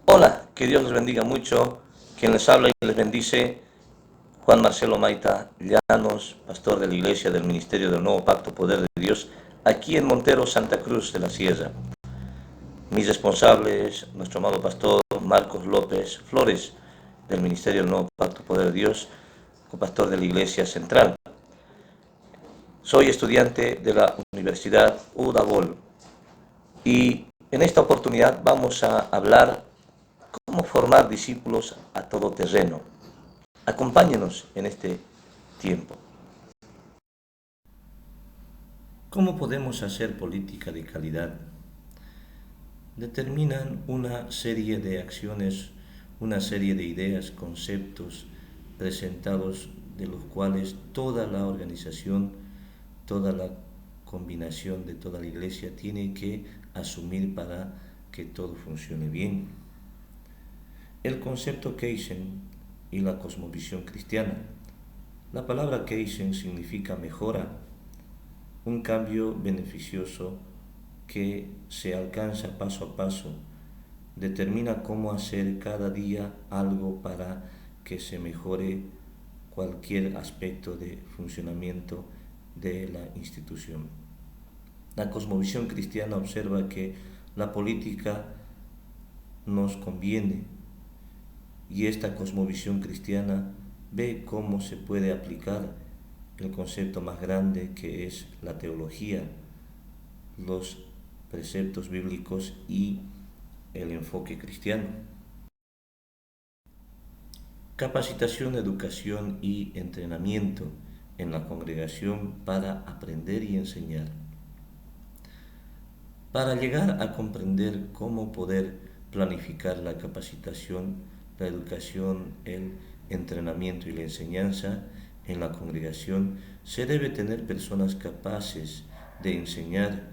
Hola, que Dios les bendiga mucho. Quien les habla y les bendice, Juan Marcelo Maita Llanos, pastor de la Iglesia del Ministerio del Nuevo Pacto Poder de Dios, aquí en Montero, Santa Cruz de la Sierra. Mis responsables, nuestro amado pastor Marcos López Flores, del Ministerio del Nuevo Pacto Poder de Dios, pastor de la Iglesia Central. Soy estudiante de la Universidad UDABOL y en esta oportunidad vamos a hablar cómo formar discípulos a todo terreno. Acompáñenos en este tiempo. ¿Cómo podemos hacer política de calidad? Determinan una serie de acciones, una serie de ideas, conceptos presentados de los cuales toda la organización, toda la combinación de toda la iglesia tiene que asumir para que todo funcione bien. El concepto Kaizen y la cosmovisión cristiana. La palabra Kaizen significa mejora, un cambio beneficioso que se alcanza paso a paso, determina cómo hacer cada día algo para que se mejore cualquier aspecto de funcionamiento de la institución. La cosmovisión cristiana observa que la política nos conviene y esta cosmovisión cristiana ve cómo se puede aplicar el concepto más grande que es la teología, los preceptos bíblicos y el enfoque cristiano. Capacitación, educación y entrenamiento en la congregación para aprender y enseñar. Para llegar a comprender cómo poder planificar la capacitación, la educación, el entrenamiento y la enseñanza en la congregación, se debe tener personas capaces de enseñar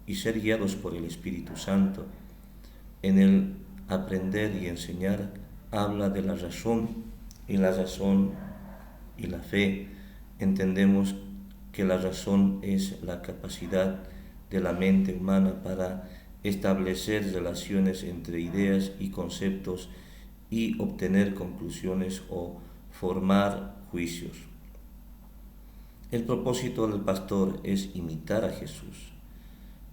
y ser guiados por el Espíritu Santo. En el aprender y enseñar habla de la razón y la fe. Entendemos que la razón es la capacidad de la mente humana para establecer relaciones entre ideas y conceptos y obtener conclusiones o formar juicios. El propósito del pastor es imitar a Jesús.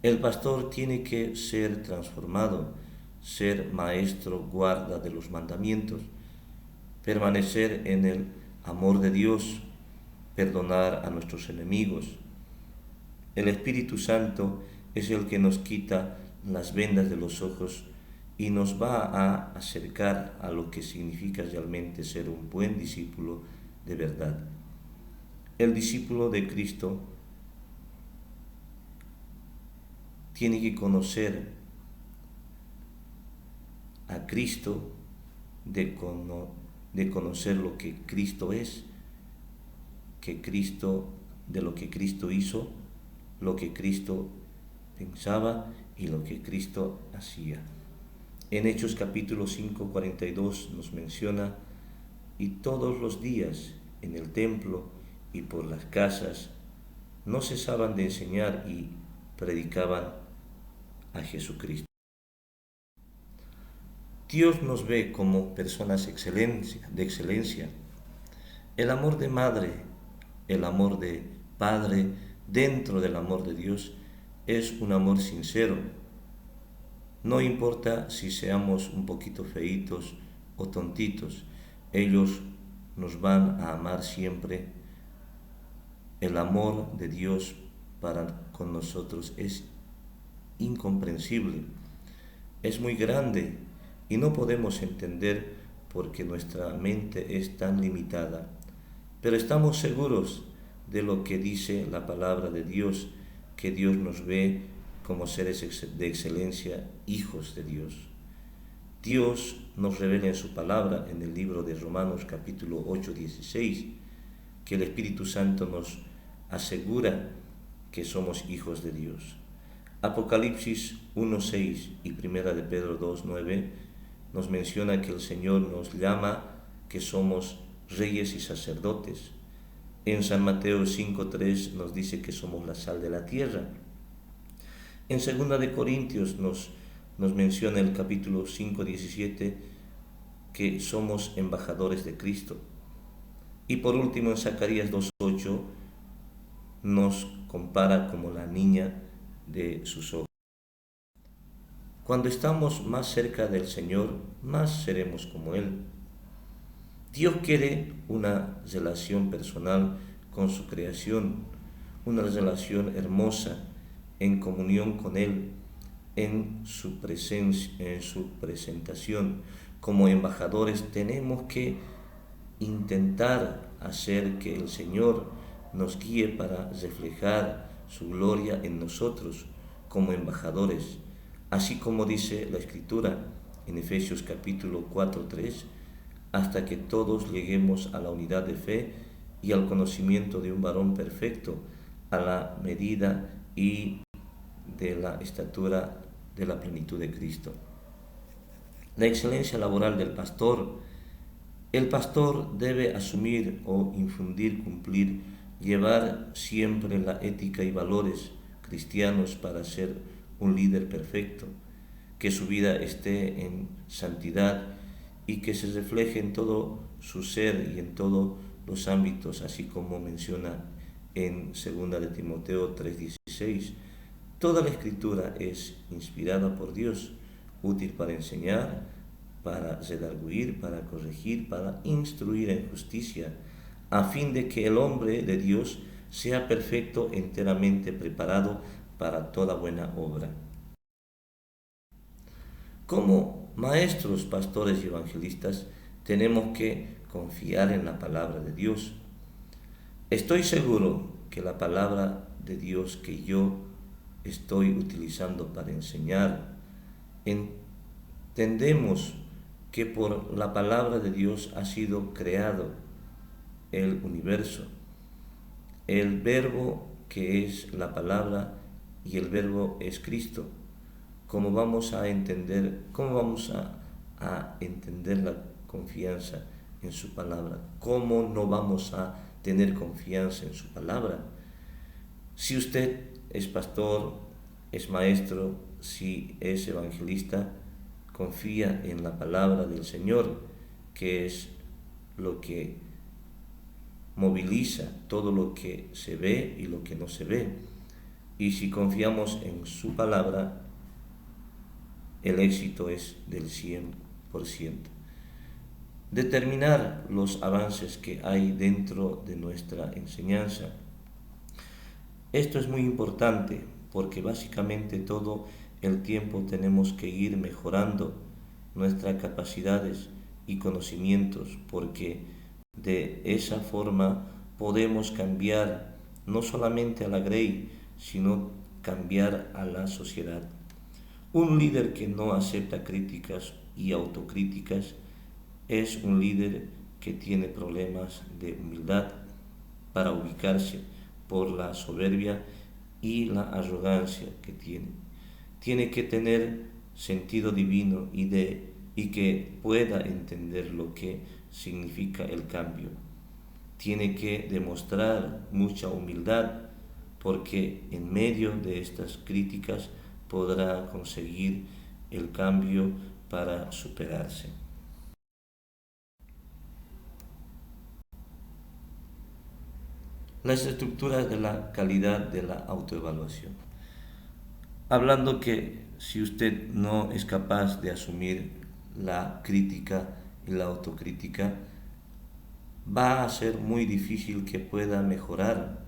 El pastor tiene que ser transformado, ser maestro, guarda de los mandamientos, permanecer en el amor de Dios, perdonar a nuestros enemigos. El Espíritu Santo es el que nos quita las vendas de los ojos y nos va a acercar a lo que significa realmente ser un buen discípulo de verdad. El discípulo de Cristo tiene que conocer a Cristo, de conocer lo que Cristo es, de lo que Cristo hizo, lo que Cristo pensaba y lo que Cristo hacía. En Hechos capítulo 5, 42 nos menciona: y todos los días en el templo y por las casas no cesaban de enseñar y predicaban a Jesucristo. Dios nos ve como personas de excelencia. El amor de madre, el amor de padre, dentro del amor de Dios, es un amor sincero. No importa si seamos un poquito feitos o tontitos, ellos nos van a amar siempre. El amor de Dios para con nosotros es incomprensible, es muy grande y no podemos entender porque nuestra mente es tan limitada. Pero estamos seguros de lo que dice la palabra de Dios, que Dios nos ve como seres de excelencia, hijos de Dios. Dios nos revela en su palabra, en el libro de Romanos capítulo 8, 16, que el Espíritu Santo nos asegura que somos hijos de Dios. Apocalipsis 1:6 y Primera de Pedro 2:9 nos menciona que el Señor nos llama que somos reyes y sacerdotes. En San Mateo 5:3 nos dice que somos la sal de la tierra. En 2 de Corintios nos nos menciona el capítulo 5, 17, que somos embajadores de Cristo. Y por último, en Zacarías 2:8 nos compara como la niña de sus ojos. Cuando estamos más cerca del Señor, más seremos como Él. Dios quiere una relación personal con su creación, una relación hermosa en comunión con Él, en su presencia, en su presentación. Como embajadores tenemos que intentar hacer que el Señor nos guíe para reflejar su gloria en nosotros como embajadores, así como dice la Escritura en Efesios capítulo 4:3, hasta que todos lleguemos a la unidad de fe y al conocimiento de un varón perfecto, a la medida y de la estatura de la plenitud de Cristo. La excelencia laboral del pastor. El pastor debe asumir o infundir, cumplir, llevar siempre la ética y valores cristianos para ser un líder perfecto, que su vida esté en santidad y que se refleje en todo su ser y en todos los ámbitos, así como menciona en 2 de Timoteo 3:16. Toda la Escritura es inspirada por Dios, útil para enseñar, para redarguir, para corregir, para instruir en justicia, a fin de que el hombre de Dios sea perfecto, enteramente preparado para toda buena obra. Como maestros, pastores y evangelistas, tenemos que confiar en la palabra de Dios. Estoy seguro que la palabra de Dios que yo estoy utilizando para enseñar, entendemos que por la palabra de Dios ha sido creado el universo. El verbo que es la palabra y el verbo es Cristo. ¿Cómo vamos a entender la confianza en su palabra? ¿Cómo no vamos a tener confianza en su palabra? Si usted es pastor, es maestro, si es evangelista, confía en la palabra del Señor, que es lo que moviliza todo lo que se ve y lo que no se ve. Y si confiamos en su palabra, el éxito es del 100%. Determinar los avances que hay dentro de nuestra enseñanza. Esto es muy importante porque básicamente todo el tiempo tenemos que ir mejorando nuestras capacidades y conocimientos, porque de esa forma podemos cambiar no solamente a la Grey, sino cambiar a la sociedad. Un líder que no acepta críticas y autocríticas es un líder que tiene problemas de humildad para ubicarse por la soberbia y la arrogancia que tiene. Tiene que tener sentido divino y que pueda entender lo que significa el cambio. Tiene que demostrar mucha humildad, porque en medio de estas críticas podrá conseguir el cambio para superarse. Las estructuras de la calidad de la autoevaluación. Hablando que si usted no es capaz de asumir la crítica y la autocrítica, va a ser muy difícil que pueda mejorar.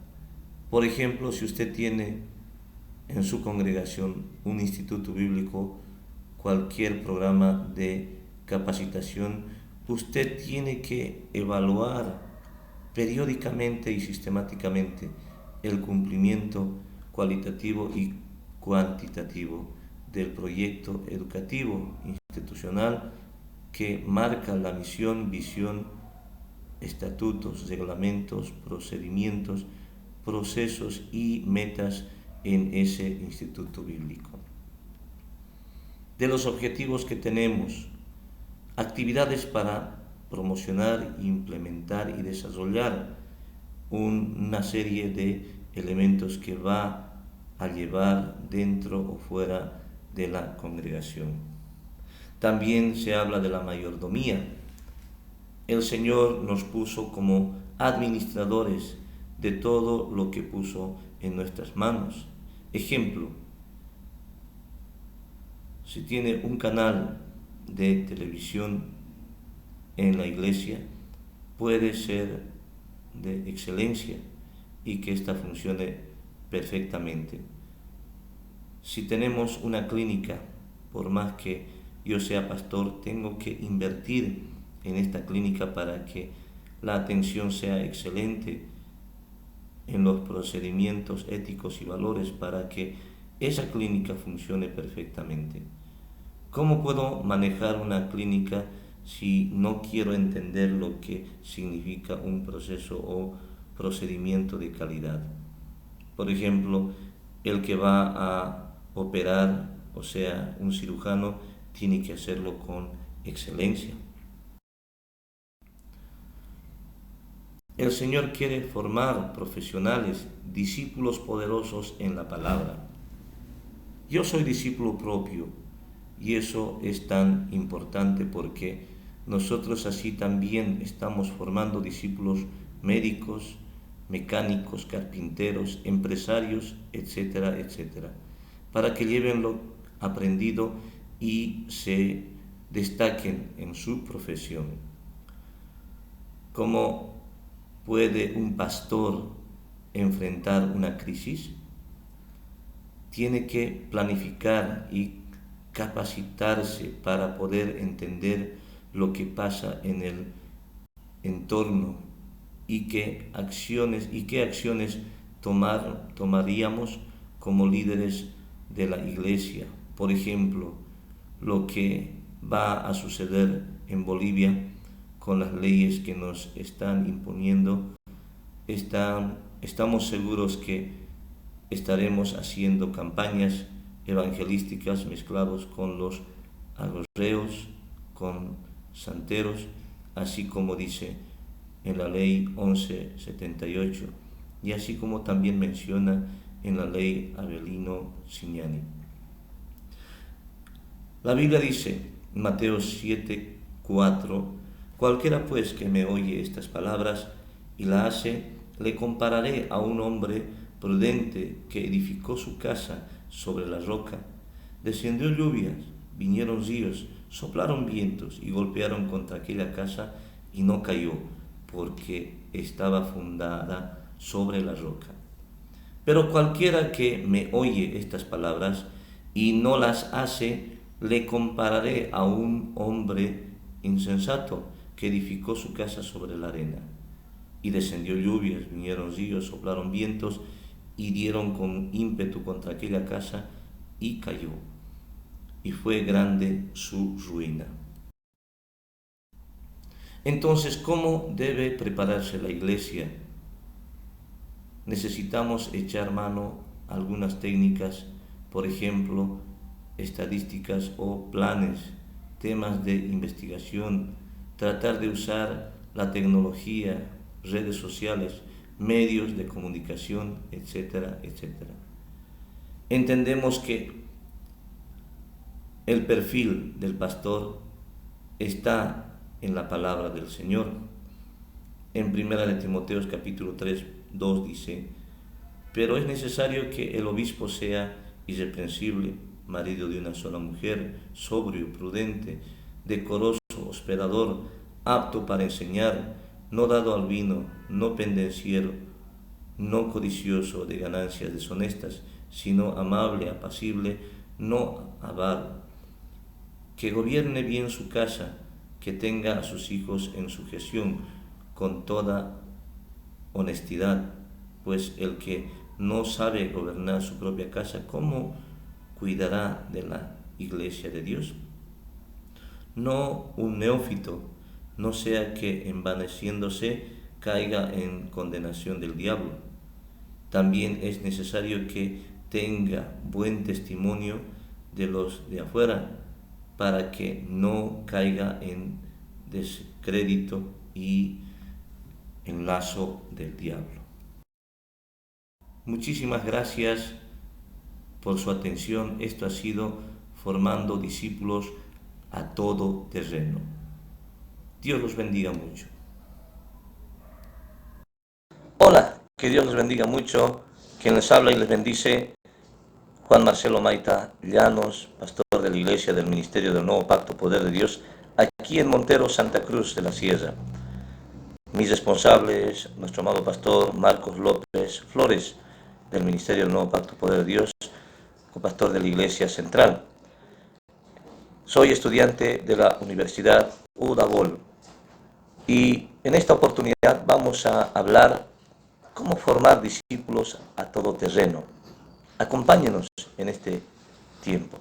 Por ejemplo, si usted tiene en su congregación un instituto bíblico, cualquier programa de capacitación, usted tiene que evaluar periódicamente y sistemáticamente el cumplimiento cualitativo y cuantitativo del proyecto educativo institucional que marca la misión, visión, estatutos, reglamentos, procedimientos, procesos y metas en ese instituto bíblico. De los objetivos que tenemos, actividades para promocionar, implementar y desarrollar una serie de elementos que va a llevar dentro o fuera de la congregación. También se habla de la mayordomía. El Señor nos puso como administradores de todo lo que puso en nuestras manos. Ejemplo, si tiene un canal de televisión en la iglesia, puede ser de excelencia y que ésta funcione perfectamente. Si tenemos una clínica, por más que yo sea pastor, tengo que invertir en esta clínica para que la atención sea excelente en los procedimientos éticos y valores para que esa clínica funcione perfectamente. ¿Cómo puedo manejar una clínica si no quiero entender lo que significa un proceso o procedimiento de calidad? Por ejemplo, el que va a operar, o sea, un cirujano, tiene que hacerlo con excelencia. El Señor quiere formar profesionales, discípulos poderosos en la palabra. Yo soy discípulo propio y eso es tan importante porque nosotros así también estamos formando discípulos médicos, mecánicos, carpinteros, empresarios, etcétera, etcétera, para que lleven lo aprendido y se destaquen en su profesión. ¿Cómo puede un pastor enfrentar una crisis? Tiene que planificar y capacitarse para poder entender lo que pasa en el entorno y qué acciones tomaríamos como líderes de la iglesia. Por ejemplo, lo que va a suceder en Bolivia con las leyes que nos están imponiendo, estamos seguros que estaremos haciendo campañas evangelísticas mezclados con los agorreos, con santeros, así como dice en la ley 1178 y así como también menciona en la ley Avelino Cignani. La Biblia dice, Mateo 7:4, cualquiera pues que me oye estas palabras y la hace, le compararé a un hombre prudente que edificó su casa sobre la roca. Descendió lluvias, vinieron ríos, soplaron vientos y golpearon contra aquella casa y no cayó, porque estaba fundada sobre la roca. Pero cualquiera que me oye estas palabras y no las hace, le compararé a un hombre insensato que edificó su casa sobre la arena. Y descendió lluvias, vinieron ríos, soplaron vientos y dieron con ímpetu contra aquella casa y cayó. Y fue grande su ruina. Entonces, ¿cómo debe prepararse la iglesia? Necesitamos echar mano a algunas técnicas, por ejemplo, estadísticas o planes, temas de investigación, tratar de usar la tecnología, redes sociales, medios de comunicación, etcétera, etcétera. Entendemos que el perfil del pastor está en la palabra del Señor. En 1 Timoteo capítulo 3, 2 dice, pero es necesario que el obispo sea irreprensible, marido de una sola mujer, sobrio, prudente, decoroso, hospedador, apto para enseñar, no dado al vino, no pendenciero, no codicioso de ganancias deshonestas, sino amable, apacible, no avaro, que gobierne bien su casa, que tenga a sus hijos en sujeción con toda honestidad, pues el que no sabe gobernar su propia casa, ¿cómo cuidará de la iglesia de Dios? No un neófito, no sea que envaneciéndose caiga en condenación del diablo. También es necesario que tenga buen testimonio de los de afuera, para que no caiga en descrédito y en lazo del diablo. Muchísimas gracias por su atención. Esto ha sido formando discípulos a todo terreno. Dios los bendiga mucho. Hola, que Dios les bendiga mucho. Quien les habla y les bendice, Juan Marcelo Maita Llanos, pastor de la Iglesia del Ministerio del Nuevo Pacto Poder de Dios, aquí en Montero, Santa Cruz de la Sierra. Mis responsables, nuestro amado pastor Marcos López Flores, del Ministerio del Nuevo Pacto Poder de Dios, copastor de la Iglesia Central. Soy estudiante de la Universidad UDABOL y en esta oportunidad vamos a hablar cómo formar discípulos a todo terreno. Acompáñenos en este tiempo.